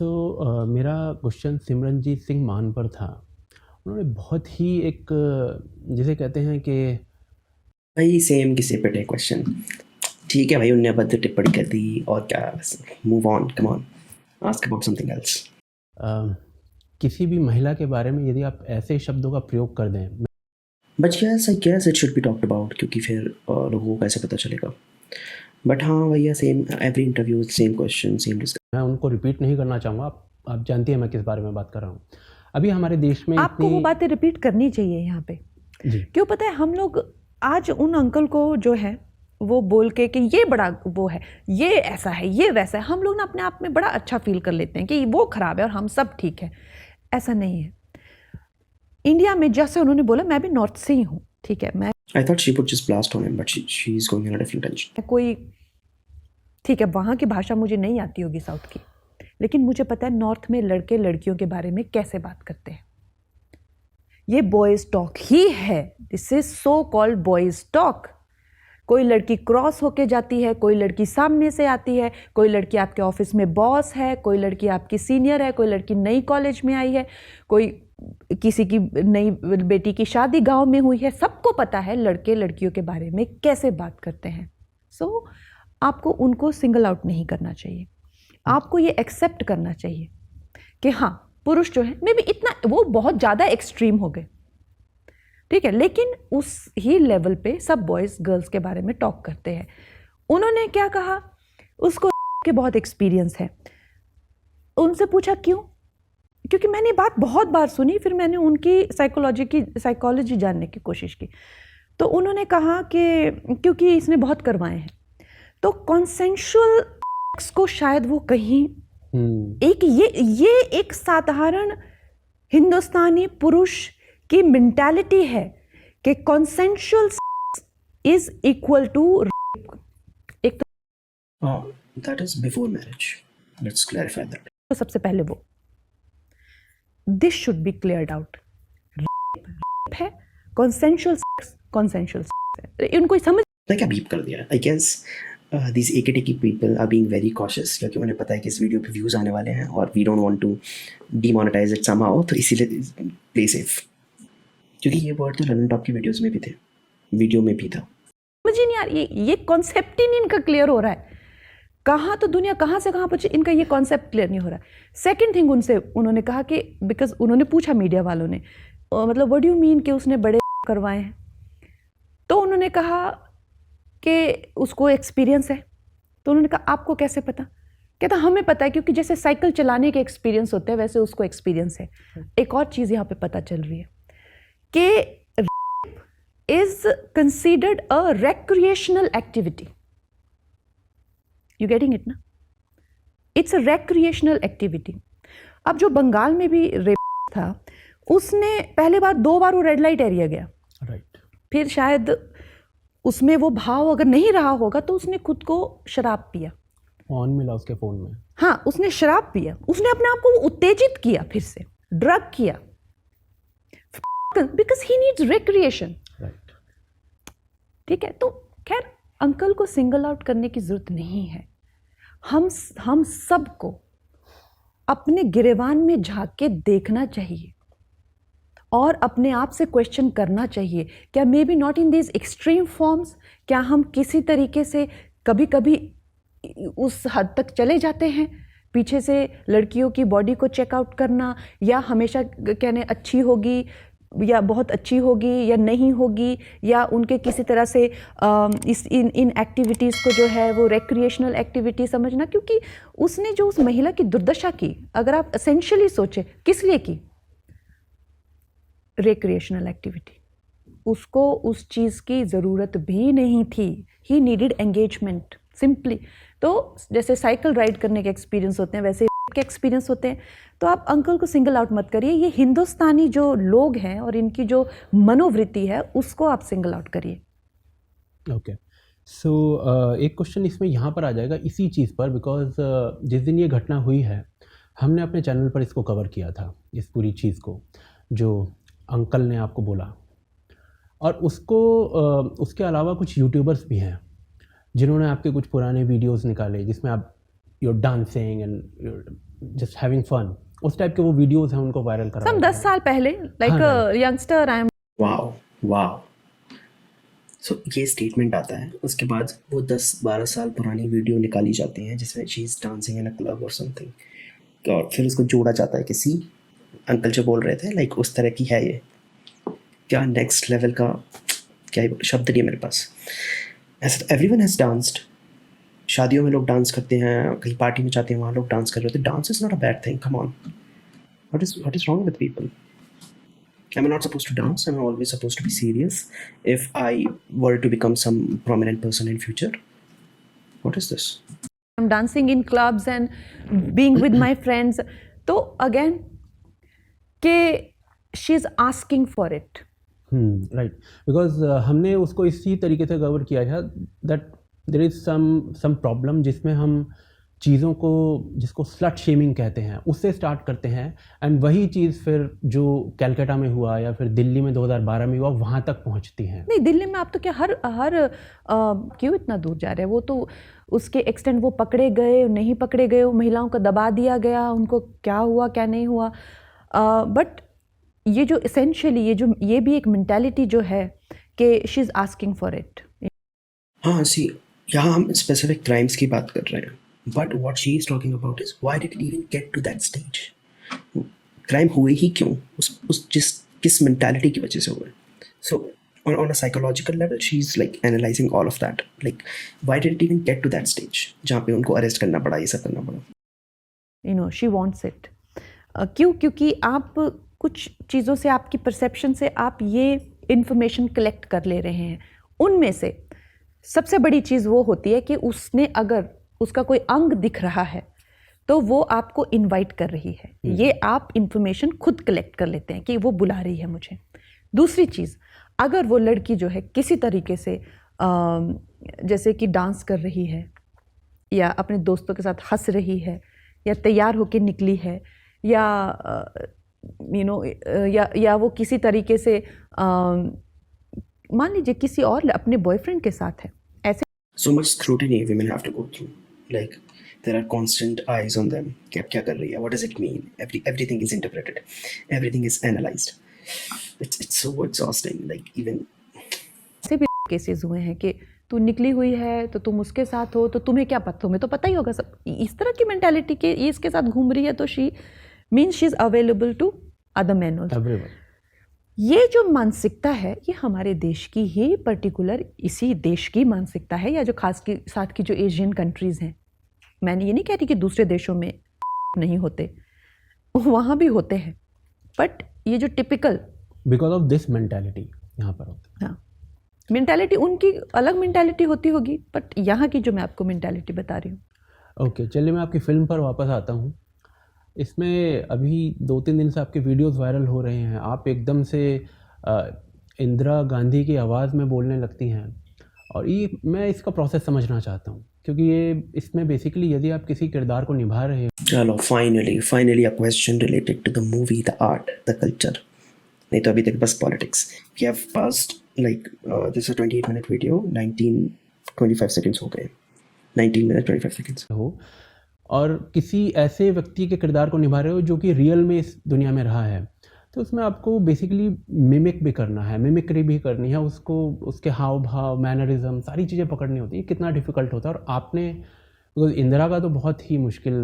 मेरा क्वेश्चन सिमरनजीत सिंह मान पर था। उन्होंने बहुत ही एक जिसे कहते हैं कि भाई सेम किसी पे टे क्वेश्चन। ठीक है भाई, उनने अभद्र टिप्पणी कर दी और क्या, बस move on, come on, ask about something else. किसी भी महिला के बारे में यदि आप ऐसे शब्दों का प्रयोग कर दें, but yes I guess it should be talked about, क्योंकि फिर लोगों को कैसे पता चलेगा। बट हाँ भैया, same every interview same question same discussion. मैं उनको रिपीट नहीं करना चाहूँगा। आप जानती हैं मैं किस बारे में बात कर रहा हूँ। अभी हमारे देश में आपको वो बातें रिपीट करनी चाहिए यहाँ पे। जी क्यों पता है, हम लोग आज उन अंकल को जो है वो बोल के कि ये बड़ा वो है, ये ऐसा है, ये वैसा है, हम लोग ना अपने आप में बड़ा अच्छा फील कर लेते हैं कि वो खराब है और हम सब ठीक है। ऐसा नहीं है। इंडिया में जैसे उन्होंने बोला, मैं भी नॉर्थ से ही हूँ, ठीक है, मैं I thought she would just blast on him, but she is going in a different direction. कोई ठीक है, वहाँ की भाषा मुझे नहीं आती होगी साउथ की, लेकिन मुझे पता है नॉर्थ में लड़के लड़कियों के बारे में कैसे बात करते हैं। ये बॉयज टॉक ही है। This is so called boys talk. कोई लड़की क्रॉस होके जाती है, कोई लड़की सामने से आती है, कोई लड़की आपके ऑफिस में बॉस है, कोई लड़की आपकी सीनियर है, कोई लड़की नई कॉलेज में आई है, कोई किसी की नई बेटी की शादी गांव में हुई है। सबको पता है लड़के लड़कियों के बारे में कैसे बात करते हैं। सो आपको उनको सिंगल आउट नहीं करना चाहिए। आपको ये एक्सेप्ट करना चाहिए कि हाँ, पुरुष जो है मे बी इतना वो बहुत ज़्यादा एक्सट्रीम हो गए, ठीक है, लेकिन उस ही लेवल पे सब बॉयज़ गर्ल्स के बारे में टॉक करते हैं। उन्होंने क्या कहा, उसको के बहुत एक्सपीरियंस है। उनसे पूछा क्यों, क्योंकि मैंने बात बहुत बार सुनी, फिर मैंने उनकी साइकोलॉजी जानने की कोशिश की। तो उन्होंने कहा कि क्योंकि इसने बहुत करवाए हैं, तो कॉन्सेंशुअल को शायद वो कहीं एक ये एक साधारण हिंदुस्तानी पुरुष की मेंटालिटी है कि कॉन्सेंशुअल इज इक्वल टू एक That is before marriage. Let's clarify that. तो सबसे पहले वो this should be cleared out. है कॉन्सेंशुअल है, इनको समझ क्या बीप कर दिया। I guess these AKTK people are being very cautious, क्योंकि उन्हें पता है कि इस वीडियो पे व्यूज आने वाले हैं और we don't want to demonetize it somehow, तो इसीलिए play safe। क्योंकि ये वर्ड तो लंडन टॉप की वीडियोस में भी थे, वीडियो में भी था। मुझे नहीं यार, ये कॉन्सेप्ट ही नहीं इनका क्लियर हो रहा है। कहाँ तो दुनिया कहाँ से कहाँ पहुंची, इनका ये कॉन्सेप्ट क्लियर नहीं हो रहा है। सेकंड थिंग उन्होंने कहा कि बिकॉज उन्होंने पूछा मीडिया वालों ने, मतलब व्हाट डू यू मीन कि उसने बड़े करवाए हैं। तो उन्होंने कहा कि उसको एक्सपीरियंस है। तो उन्होंने कहा आपको कैसे पता। कहता हमें पता है, क्योंकि जैसे साइकिल चलाने के एक्सपीरियंस होते हैं वैसे उसको एक्सपीरियंस है। एक और चीज़ यहाँ पे पता चल रही है कि is considered a recreational activity. You getting it ना? It's a recreational activity. अब जो बंगाल में भी रेप था, उसने पहले बार 2 बार वो रेड लाइट एरिया गया, राइट। फिर शायद उसमें वो भाव अगर नहीं रहा होगा तो उसने खुद को शराब पिया, फोन मिला उसके फ़ोन में। हाँ, उसने शराब पिया, उसने अपने आप को उत्तेजित किया, फिर से ड्रग किया, because he needs recreation. Right. ठीक है, तो खैर अंकल को सिंगल आउट करने की जरूरत नहीं है। हम सबको अपने गिरेबान में झांक के देखना चाहिए और अपने आप से क्वेश्चन करना चाहिए, क्या may be not in these extreme forms, क्या हम किसी तरीके से कभी कभी उस हद तक चले जाते हैं, पीछे से लड़कियों की बॉडी को चेकआउट करना, या हमेशा कहने अच्छी होगी या बहुत अच्छी होगी या नहीं होगी, या उनके किसी तरह से इन एक्टिविटीज़ को जो है वो रिक्रिएशनल एक्टिविटी समझना। क्योंकि उसने जो उस महिला की दुर्दशा की, अगर आप एसेंशियली सोचे, किस लिए की, रिक्रिएशनल एक्टिविटी, उसको उस चीज़ की ज़रूरत भी नहीं थी। He needed engagement simply. तो जैसे साइकिल राइड करने के एक्सपीरियंस होते हैं वैसे के एक्सपीरियंस होते हैं। तो आप अंकल को सिंगल आउट मत करिए, ये हिंदुस्तानी जो लोग हैं और इनकी जो मनोवृत्ति है उसको आप सिंगल आउट करिए। ओके, सो एक क्वेश्चन इसमें यहाँ पर आ जाएगा इसी चीज़ पर, बिकॉज जिस दिन ये घटना हुई है हमने अपने चैनल पर इसको कवर किया था, इस पूरी चीज़ को जो अंकल ने आपको बोला। और उसके अलावा कुछ यूट्यूबर्स भी हैं जिन्होंने आपके कुछ पुराने वीडियोस निकाले जिसमें आप you're dancing and you're just having fun, उस टाइप के वो वीडियोस हैं, उनको वायरल करा सम 10 साल पहले like youngster I am wow wow. So ये स्टेटमेंट आता है, उसके बाद वो 10-12 साल पुरानी वीडियो निकाली जाती हैं जिसमें she is dancing in a club और समथिंग, और फिर उसको जोड़ा जाता है किसी अंकल जो बोल रहे थे लाइक उस तरह की है ये। क्या नेक्स्ट लेवल का, क्या ही शब्द नहीं है मेरे पास। ऐसा एवरीवन हैज़ डांस्ड, शादियों में लोग डांस करते हैं, कहीं पार्टी में जाते हैं वहाँ लोग डांस कर रहे होते हैं। Dance is not a bad thing, come on, what is wrong with people? Am I not supposed to dance? Am I always supposed to be serious if I were to become some prominent person in future? What is this? dancing in clubs and being with my friends. तो again कि she is asking for it. Right, because हमने उसको इसी तरीके से cover किया था that there is some problem जिसमें हम चीज़ों को, जिसको स्लट शेमिंग कहते हैं, उससे स्टार्ट करते हैं, एंड वही चीज़ फिर जो कलकत्ता में हुआ या फिर दिल्ली में 2012 में हुआ वहाँ तक पहुँचती हैं। नहीं, दिल्ली में आप तो क्या हर क्यों इतना दूर जा रहे हैं? वो तो उसके एक्सटेंड, वो पकड़े गए नहीं पकड़े गए, वो महिलाओं को दबा दिया गया, उनको क्या हुआ क्या नहीं हुआ, बट ये जो एसेंशियली ये भी एक मेंटालिटी जो है कि she is asking for it. हाँ सी, यहाँ हम स्पेसिफिक क्राइम्स की बात कर रहे हैं, but what she is talking about is why did it even get to that stage? Crime हुए ही क्यों, उस किस मेंटालिटी की वजह से हुए? सो on a psychological level she is like analyzing all of that, like why did it even get to that stage जहाँ पे उनको अरेस्ट करना पड़ा, ये सब करना पड़ा? You know she wants it. क्योंकि आप कुछ चीज़ों से, आपकी परसेप्शन से आप ये इन्फॉर्मेशन कलेक्ट कर ले रहे हैं। उनमें से सबसे बड़ी चीज़ वो होती है कि उसने, अगर उसका कोई अंग दिख रहा है तो वो आपको इनवाइट कर रही है। ये आप इन्फॉर्मेशन खुद कलेक्ट कर लेते हैं कि वो बुला रही है मुझे। दूसरी चीज़, अगर वो लड़की जो है किसी तरीके से जैसे कि डांस कर रही है या अपने दोस्तों के साथ हंस रही है या तैयार होकर निकली है या या वो किसी तरीके से मान लीजिए किसी और अपने बॉयफ्रेंड के साथ है, ऐसे So much scrutiny women have to go through, like there are constant eyes on them. क्या कर रही है? What does it mean? Everything is interpreted, everything is analyzed. It's so exhausting. Like even ऐसे भी केसेस हुए हैं कि तू निकली हुई है तो तुम उसके साथ हो, तो तुम्हें क्या पता, तुम्हें तो पता ही होगा सब। इस तरह की मेंटालिटी के ये इसके साथ घूम रही है तो she means she is available to other man also. ये जो मानसिकता है ये हमारे देश की ही पर्टिकुलर, इसी देश की मानसिकता है, या जो खास की साथ की जो एशियन कंट्रीज़ हैं। मैंने ये नहीं कह रही कि दूसरे देशों में नहीं होते, वहाँ भी होते हैं, बट ये जो typical because of this mentality यहाँ पर होता है। हाँ, मेंटालिटी उनकी अलग मेंटालिटी होती होगी, बट यहाँ की जो मैं आपको मेंटालिटी बता रही हूँ। ओके, चलिए मैं आपकी फ़िल्म पर वापस आता हूँ। इसमें अभी 2-3 दिन से आपके वीडियोस वायरल हो रहे हैं। आप एकदम से इंदिरा गांधी की आवाज़ में बोलने लगती हैं, और ये मैं इसका प्रोसेस समझना चाहता हूँ, क्योंकि ये इसमें बेसिकली यदि आप किसी किरदार को निभा रहे हो। चलो finally a question related to the movie, the art, the culture. नहीं तो अभी तक बस politics. We have passed like this 28 minute video, 19-25 seconds हो गए, 19 मिनट 25 सेकेंड्स हो, और किसी ऐसे व्यक्ति के किरदार को निभा रहे हो जो कि रियल में इस दुनिया में रहा है, तो उसमें आपको बेसिकली मिमिक भी करना है, मिमिक्री भी करनी है, उसको उसके हाव भाव, मैनरिज्म, सारी चीज़ें पकड़नी होती है। कितना डिफ़िकल्ट होता है। और आपने, बिकॉज इंदिरा का तो बहुत ही मुश्किल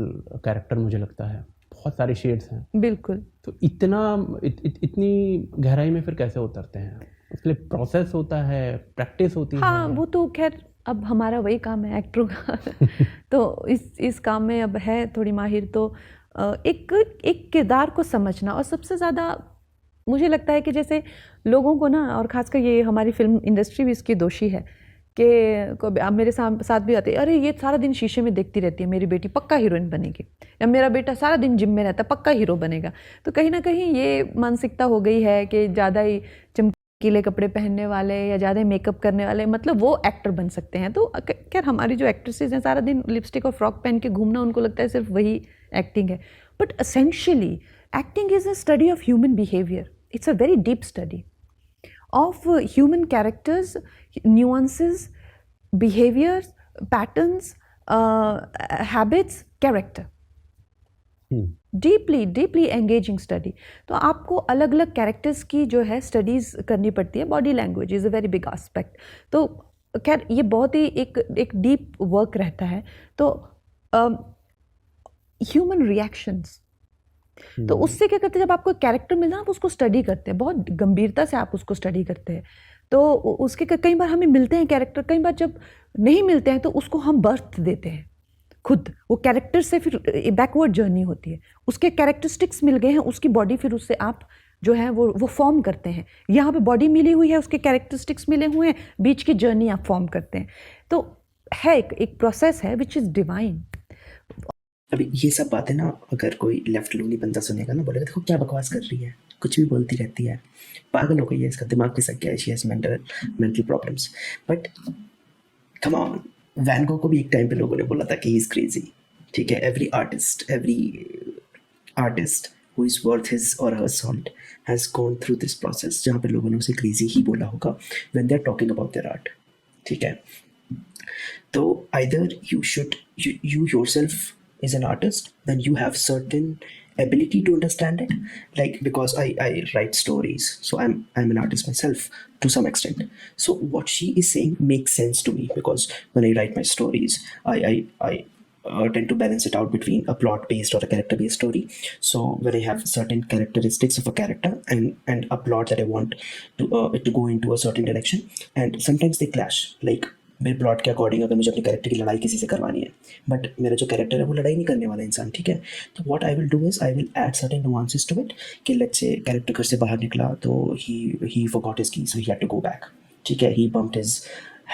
कैरेक्टर मुझे लगता है, बहुत सारे शेड्स हैं। बिल्कुल। तो इतनी गहराई में फिर कैसे उतरते हैं? उसके लिए प्रोसेस होता है, प्रैक्टिस होती है। हाँ, वो तो खैर अब हमारा वही काम है एक्टरों का तो इस काम में अब है थोड़ी माहिर, तो एक किरदार को समझना। और सबसे ज़्यादा मुझे लगता है कि जैसे लोगों को ना, और ख़ासकर ये हमारी फिल्म इंडस्ट्री भी इसकी दोषी है कि अब मेरे साथ भी आते, अरे ये सारा दिन शीशे में देखती रहती है, मेरी बेटी पक्का हीरोइन बनेगी, या मेरा बेटा सारा दिन जिम में रहता है, पक्का हीरो बनेगा। तो कहीं ना कहीं ये मानसिकता हो गई है कि ज़्यादा ही चमकीले कपड़े पहनने वाले या ज़्यादा मेकअप करने वाले, मतलब वो एक्टर बन सकते हैं। तो खैर हमारी जो एक्ट्रेसेस हैं, सारा दिन लिपस्टिक और फ्रॉक पहन के घूमना, उनको लगता है सिर्फ वही एक्टिंग है। But essentially acting is a study of human behaviour. It's a very deep study of human characters, nuances, behaviors, patterns, habits, character. Deeply engaging study. तो आपको अलग अलग कैरेक्टर्स की जो है स्टडीज़ करनी पड़ती है। Body language is a very big aspect. तो खैर ये बहुत ही एक डीप वर्क रहता है। तो ह्यूमन रिएक्शंस, तो उससे क्या करते हैं, जब आपको कैरेक्टर मिलता है आप उसको स्टडी करते हैं, बहुत गंभीरता से आप उसको स्टडी करते हैं। तो उसके कई बार हमें मिलते हैं कैरेक्टर, कई बार जब नहीं मिलते हैं तो उसको हम बर्थ देते हैं खुद। वो कैरेक्टर से फिर बैकवर्ड जर्नी होती है, उसके कैरेक्टरिस्टिक्स मिल गए हैं, उसकी बॉडी फिर उससे आप जो है वो फॉर्म करते हैं। यहाँ पे बॉडी मिली हुई है, उसके कैरेक्टरिस्टिक्स मिले हुए हैं, बीच की जर्नी आप फॉर्म करते हैं। तो है एक प्रोसेस है विच इज़ डिवाइन। अभी ये सब बातें ना अगर कोई लेफ्ट लूनी बंदा सुनेगा ना, बोलेगा देखो क्या बकवास कर रही है, कुछ भी बोलती रहती है, पागल हो गई है, इसका दिमाग पिसक गया है, she has mental problems. But come on, Van Gogh को भी एक टाइम पे लोगों ने बोला था कि ही इज़ क्रेजी। ठीक है, every artist who is worth his or her salt has gone through this process, जहाँ पे लोगों ने उसे क्रेजी ही बोला होगा when they are talking about their art. ठीक है, तो either you yourself is an artist, then you have certain ability to understand it. Like, because I write stories, so I'm an artist myself to some extent. So what she is saying makes sense to me, because when I write my stories, I tend to balance it out between a plot based or a character based story. So when I have certain characteristics of a character and a plot that I want to it to go into a certain direction, and sometimes they clash. Like, मेरे plot के according अगर मुझे अपने character की लड़ाई किसी से करवानी है, बट मेरा जो कैरेक्टर है वो लड़ाई नहीं करने वाला इंसान। ठीक है, तो what I will do is I will add certain nuances to it, कि लेट्स से कैरेक्टर घर से बाहर निकला तो he forgot his key, so he had to go back. ठीक है, he bumped his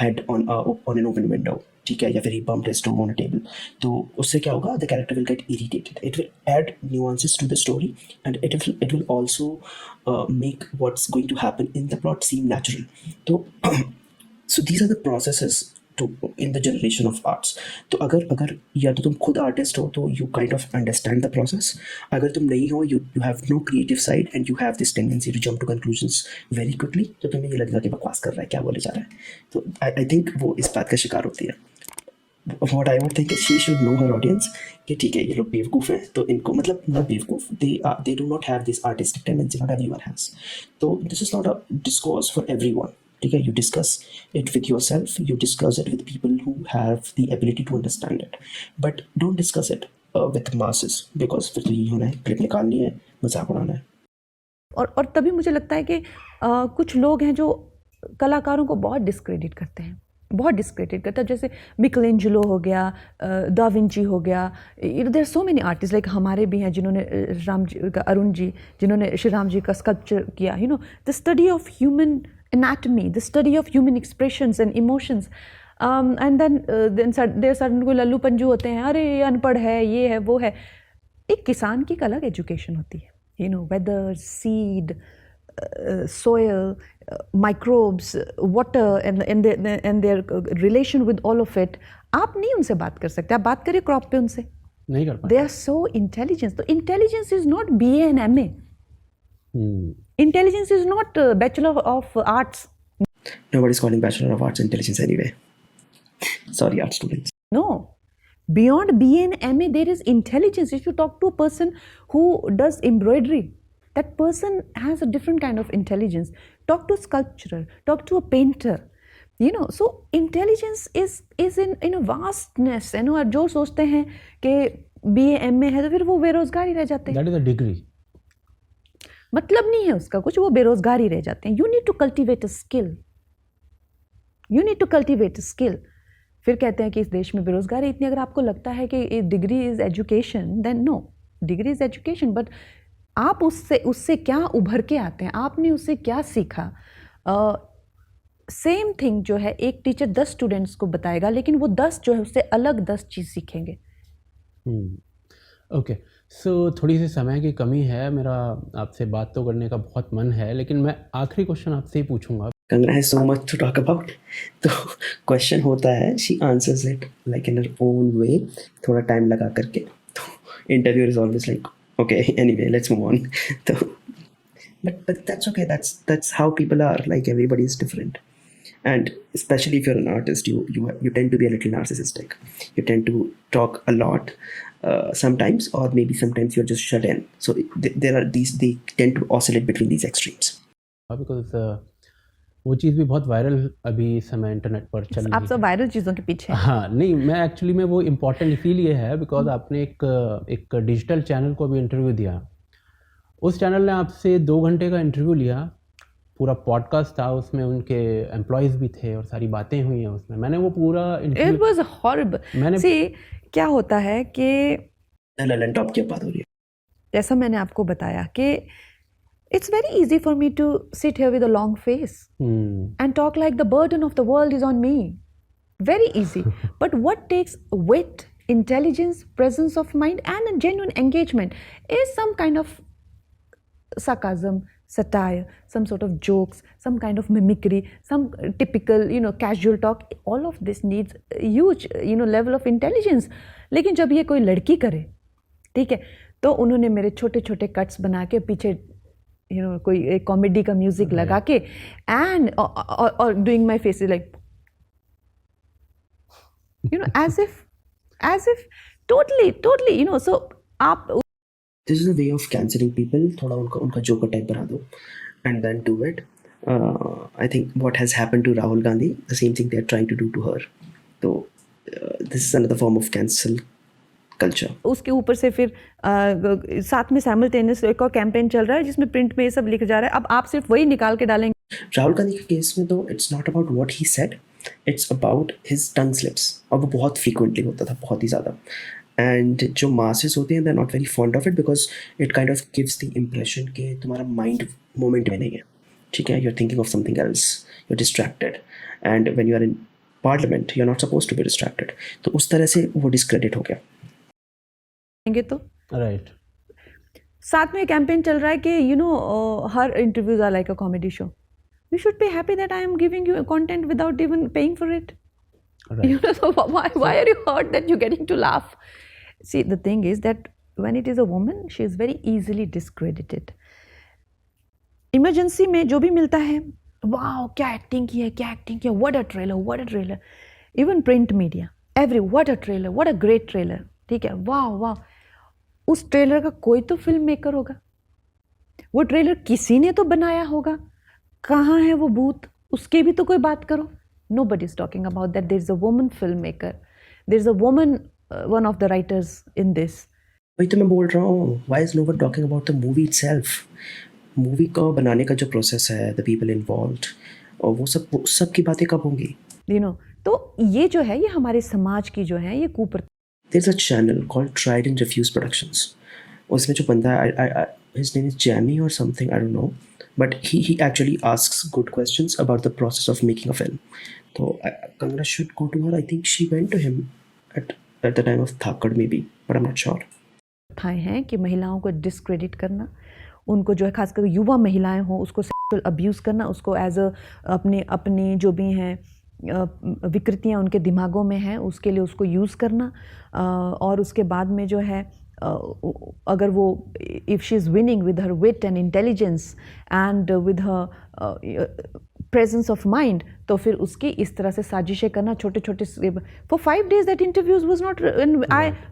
head on an open window. ठीक है, या फिर he bumped his toe on a table. तो उससे क्या होगा, the character will get irritated, it will add nuances to the story, and it will also make what's going to happen in the plot seem natural. तो so these are the processes to in the generation of arts. तो अगर या तो तुम खुद artist हो तो you kind of understand the process. अगर तुम नहीं हो, you have no creative side and you have this tendency to jump to conclusions very quickly, तो तुम्हें ये लगेगा कि बकवास कर रहा है, क्या बोले जा रहा है। तो I think वो इस बात का शिकार होती है। What I would think is she should know her audience कि ठीक है ये लोग बेवकूफ़ हैं, तो इनको मतलब not बेवकूफ़, they do not have this artistic tendency, not everyone has. तो this is not a discourse for everyone. ठीक है, you discuss it with yourself, you discuss it with people who have the ability to understand it, but don't discuss it with masses, because फिर तो यही होना है, clip निकालनी है, मजाक उड़ाना है। और तभी मुझे लगता है कि कुछ लोग हैं जो कलाकारों को बहुत डिस्क्रेडिट करते हैं, बहुत डिस्क्रेडिट करता है। जैसे मिकलेंजेलो हो गया, दा विंची हो गया, there so many artist, like हमारे भी हैं जिन्होंने राम जी का, अरुण जी जिन्होंने श्री राम जी का स्कल्पचर किया। You know, the study of human anatomy, the study of human expressions and emotions, and then there certain कोई लल्लू पंजू होते हैं, अरे ये अनपढ़ है, ये है, वो है। एक किसान की एक अलग एजुकेशन होती है, you know, weather, seed, soil, microbes, water, and their relation with all of it. आप नहीं उनसे बात कर सकते, आप बात करिए क्रॉप पे उनसे, नहीं कर पाते। They are so intelligent. तो intelligence is not BA and MA. Intelligence is not Bachelor of Arts. Nobody's calling Bachelor of Arts intelligence anyway. Sorry, art students. No. Beyond BA and MA, there is intelligence. If you talk to a person who does embroidery, that person has a different kind of intelligence. Talk to a sculptor, talk to a painter. You know, so intelligence is in a vastness. You know, जो सोचते हैं कि BA MA है तो फिर वो बेरोजगार ही रह जाते हैं। That is a degree. मतलब नहीं है उसका कुछ, वो बेरोजगार ही रह जाते हैं। You need to cultivate a skill, you need to cultivate a skill. फिर कहते हैं कि इस देश में बेरोजगारी इतनी, अगर आपको लगता है कि degree is education, then no, degree is education, but आप उससे क्या उभर के आते हैं, आपने उससे क्या सीखा। सेम थिंग जो है एक टीचर 10 स्टूडेंट्स को बताएगा, लेकिन वो 10 जो है उससे अलग 10 चीज़ सीखेंगे। ओके, सो थोड़ी सी समय की कमी है, मेरा आपसे बात तो करने का बहुत मन है, लेकिन मैं आखिरी क्वेश्चन आपसे ही पूछूंगा। Kangana has so much to talk about. तो क्वेश्चन होता है, she answers it like in her own way, थोड़ा टाइम लगा करके। तो interviewer is always like, okay, anyway, let's move on. तो but that's okay. That's how people are. Like, everybody is different. And especially if you're an artist, you tend to be a little narcissistic. You tend to talk a lot sometimes, or maybe sometimes you're just shut in. So there are these, they tend to oscillate between these extremes. Because वो चीज़ भी बहुत viral अभी इस समय internet पर चल रही आप सब है। वायरल चीज़ों के पीछे हैं। हाँ, नहीं, मैं एक्चुअली में वो इम्पोर्टेंट इसीलिए है बिकॉज आपने एक डिजिटल चैनल को भी इंटरव्यू दिया। उस चैनल ने आपसे 2 घंटे का इंटरव्यू लिया, पूरा पॉडकास्ट था, उसमें उनके एम्प्लॉयज़ भी थे और सारी बातें हुई हैं उसमें। मैंने वो पूरा इट इंटरव्यू वाज हॉरिबल। मैंने सी क्या होता है कि ललन टॉप की बात हो रही है। जैसा मैंने आपको बताया कि it's very easy for me to sit here with a long face and talk like the burden of the world is on me. Very easy. But what takes wit, intelligence, presence of mind, and a genuine engagement is some kind of sarcasm, satire, some sort of jokes, some kind of mimicry, some typical, casual talk. All of this needs a huge, level of intelligence. लेकिन जब ये कोई लड़की करे, ठीक है, तो उन्होंने मेरे छोटे छोटे कट्स बना के पीछे कोई एक कॉमेडी का म्यूजिक लगा के एंड और doing my face like as if totally so आप This is a way of canceling people. थोड़ा उनका जोकर टाइप बना दो and then do it. I think what has happened to Rahul Gandhi, the same thing they are trying to do to her. So this is another form of cancel culture. उसके ऊपर से फिर साथ में simultaneous एक और campaign चल रहा है जिसमें प्रिंट में ये सब लिखा जा रहा है। अब आप सिर्फ वही निकाल के डालेंगे। राहुल गांधी के केस में तो it's not about what he said, it's about his tongue slips, और वो बहुत फ्रीक्वेंटली होता था, बहुत ही ज़्यादा। एंड जो मासेस होते हैं they are not very fond of it because it kind of gives the impression कि तुम्हारा माइंड मोमेंट में नहीं है, ठीक है, you are thinking of something else, you are distracted, and when you are in parliament you are not suppose to be distracted. तो उस तरह से वो डिस्क्रेडिट हो गया। तो राइट, साथ में कैंपेन चल रहा है कि her interviews are like a comedy show. You should be happy that I am giving you content without even paying for it. right. So why are you hurt that you're getting to laugh? See, the thing is that when it is a woman, she is very easily discredited. Emergency में जो भी मिलता है, wow, क्या acting की है, what a trailer. Even print media, what a trailer, what a great trailer, ठीक है, wow. उस ट्रेलर का कोई तो फिल्म मेकर होगा, वो ट्रेलर किसी ने तो बनाया होगा। कहाँ है वो भूत, उसकी भी तो कोई बात करो। Nobody is talking about that. There is a woman filmmaker. There is a woman, one of the writers in this. वही तो मैं बोल रहा हूँ, why is no one talking about the movie itself? Movie का बनाने का जो प्रोसेस है, the people involved, और वो सब की बातें कब होंगी? तो ये जो है, ये हमारे समाज की जो है, ये कुप्रथा। There's a channel called Tried and Refused Productions. उसमें जो बंदा है, his name is Jamie or something, I don't know. But he actually asks good questions about the process of making a film. So Kangana should go to her. I think she went to him at the time of Thakad maybe, but I'm not sure. प्रथाएं हैं कि महिलाओं को discredit करना, उनको जो है खासकर युवा महिलाएं हों उसको सेक्सुअल अब्यूज़ करना, उसको एज अ अपनी जो भी हैं विकृतियां उनके दिमागों में हैं उसके लिए उसको यूज़ करना, और उसके बाद में जो है अगर वो if she is winning with her wit and intelligence and with her presence of mind, तो फिर उसकी इस तरह से साजिशें करना, छोटे छोटे। For 5 days that interviews was not,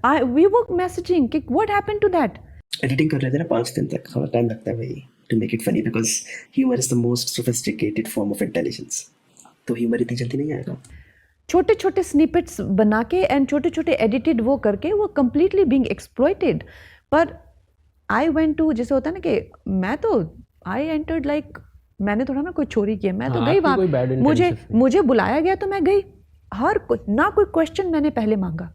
I we were messaging कि what happened to that. Editing कर लेते हैं ना 5 दिन तक, थोड़ा टाइम लगता है भाई to make it funny, because humour is the most sophisticated form of intelligence. तो ह्यूमर इतनी जल्दी नहीं आएगा। छोटे छोटे स्निपेट्स बना के एंड छोटे छोटे एडिटेड वो करके वो कंप्लीटली बीइंग एक्सप्लॉइटेड। पर आई वेंट टू, जैसे होता है ना कि मैं तो आई एंटर्ड लाइक, मैंने थोड़ा ना कोई चोरी किया, मैं तो गई वहाँ, मुझे बुलाया गया तो मैं गई। हर कोई ना कोई क्वेश्चन मैंने पहले मांगा,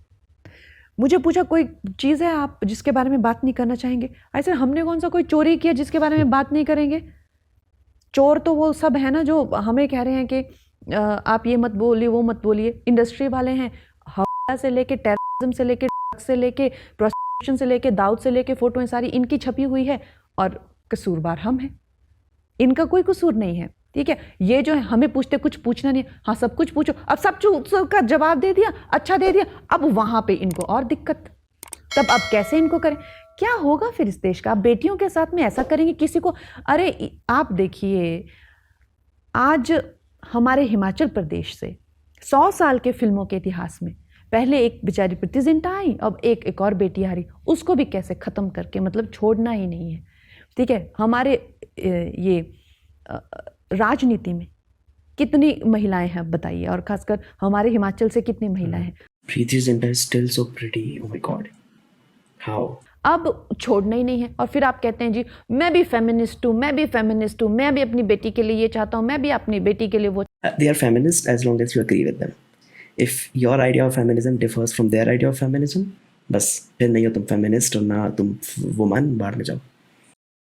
मुझे पूछा कोई चीज़ है आप जिसके बारे में बात नहीं करना चाहेंगे? ऐसे हमने कौन सा कोई चोरी किया जिसके बारे में बात नहीं करेंगे? चोर तो वो सब है ना जो हमें कह रहे हैं कि आप ये मत बोलिए, वो मत बोलिए। इंडस्ट्री वाले हैं, हवाला से लेके टेररिज्म से लेके से लेके प्रोस्टिट्यूशन से लेके दाऊद से लेके फोटोएं सारी इनकी छपी हुई है, और कसूरवार हम हैं, इनका कोई कसूर नहीं है, ठीक है। ये जो है हमें पूछते, कुछ पूछना नहीं, हाँ सब कुछ पूछो। अब सब का जवाब दे दिया, अच्छा दे दिया, अब वहाँ पे इनको और दिक्कत। तब अब कैसे इनको करें? क्या होगा फिर इस देश का? आप बेटियों के साथ में ऐसा करेंगे किसी को? अरे आप देखिए, आज हमारे हिमाचल प्रदेश से 100 साल के फिल्मों के इतिहास में पहले एक बेचारी प्रीति जिंटा आई, अब एक और बेटी आ रही, उसको भी कैसे ख़त्म करके, मतलब छोड़ना ही नहीं है। ठीक है, हमारे ये राजनीति में कितनी महिलाएं हैं बताइए, और खासकर हमारे हिमाचल से कितनी महिलाएं हैं। Preeti Zinta is still so pretty. Oh my god. How? अब छोड़ना ही नहीं है, और फिर आप कहते हैं जी मैं भी फेमिनिस्ट हूँ, मैं भी फेमिनिस्ट हूँ, मैं भी अपनी बेटी के लिए ये चाहता हूँ, मैं भी अपनी बेटी के लिए वो। They are feminist as long as you agree with them. If your idea of feminism differs from their idea of feminism, बस फिर नहीं हो तुम feminist और ना तुम woman, बाहर में जाओ।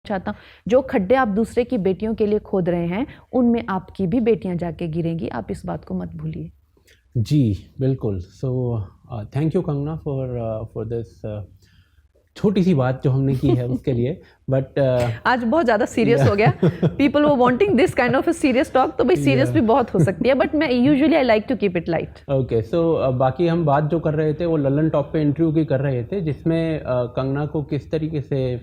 चाहता हूँ जो खड्डे आप दूसरे की बेटियों के लिए खोद रहे हैं उनमें आपकी भी बेटियां जाके गिरेंगी, आप इस बात को मत भूलिए। जी बिल्कुल। So thank you Kangana for this छोटी सी बात जो हमने की है उसके लिए। बट आज बहुत ज़्यादा सीरियस हो गया, पीपल वो wanting this kind of a serious talk, तो भाई सीरियस भी बहुत हो सकती है, बट मैं usually I like to keep it light. Okay, so बाकी हम बात जो कर रहे थे वो ललन टॉक पे इंटरव्यू की कर रहे थे, जिसमें कंगना को किस तरीके से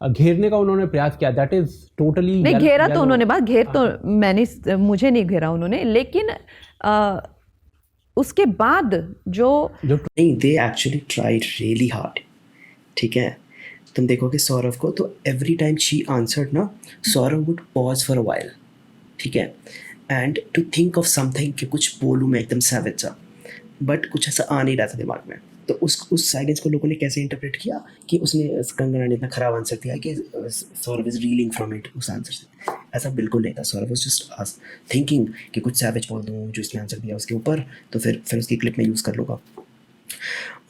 घेरने का उन्होंने प्रयास किया। दैट इज टोटली नहीं घेरा तो उन्होंने बात घेर तो मैंने मुझे नहीं घेरा उन्होंने, लेकिन उसके बाद जो नहीं, they actually tried really hard. ठीक है, तुम देखोगे सौरभ को तो एवरी टाइम शी आंसर्ड ना, Saurabh would pause for a while, ठीक है, and to think of something कि कुछ बोलूँ मैं एकदम सैवेज सा, बट कुछ ऐसा आ नहीं रहा था दिमाग में। तो उस साइलेंस को लोगों ने कैसे इंटरप्रेट किया कि उसने कंगना ने इतना खराब आंसर दिया कि Saurabh is railing from it उस आंसर से। ऐसा बिल्कुल नहीं था, सौरभ वाज जस्ट थिंकिंग कि कुछ सैवेज बोल दूँ जो इसने आंसर दिया उसके ऊपर, तो फिर उसकी क्लिप में यूज़ कर लूँगा।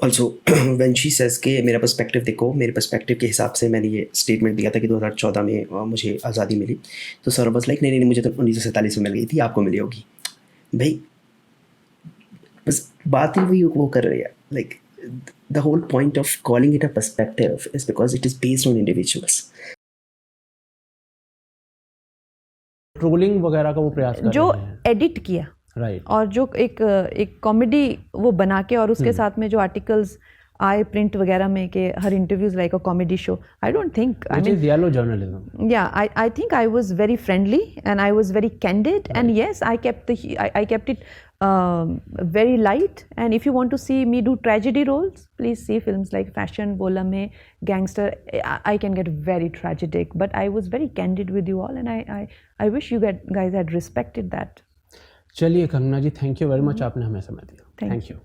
ऑल्सो व्हेन शी सेज के मेरा पर्सपेक्टिव देखो, मेरे पर्सपेक्टिव के हिसाब से मैंने ये स्टेटमेंट दिया था कि 2014 में मुझे आज़ादी मिली, तो सौरभ वाज लाइक नहीं मुझे तो 1947 में मिल गई थी, आपको मिली होगी। भाई बस बात ही वही वो कर रही है। Like the whole point of calling it a perspective is because it is based on individuals. Trolling वगैरह का वो प्रयास कर जो रहे हैं, एडिट किया राइट, और जो एक कॉमेडी वो बना के, और उसके साथ में जो आर्टिकल्स आए प्रिंट वगैरह में कि her interviews like a comedy show, I don't think, I which is yellow journalism. yeah, I think I was very friendly and I was very candid, and yes, I kept it very light. And if you want to see me do tragedy roles, please see films like Fashion, Bola Mein, Gangster. I can get very tragic, but I was very candid with you all, and I wish you guys had respected that. चलिए कंगना जी, thank you very much, आपने हमें समय दिया। Thank you.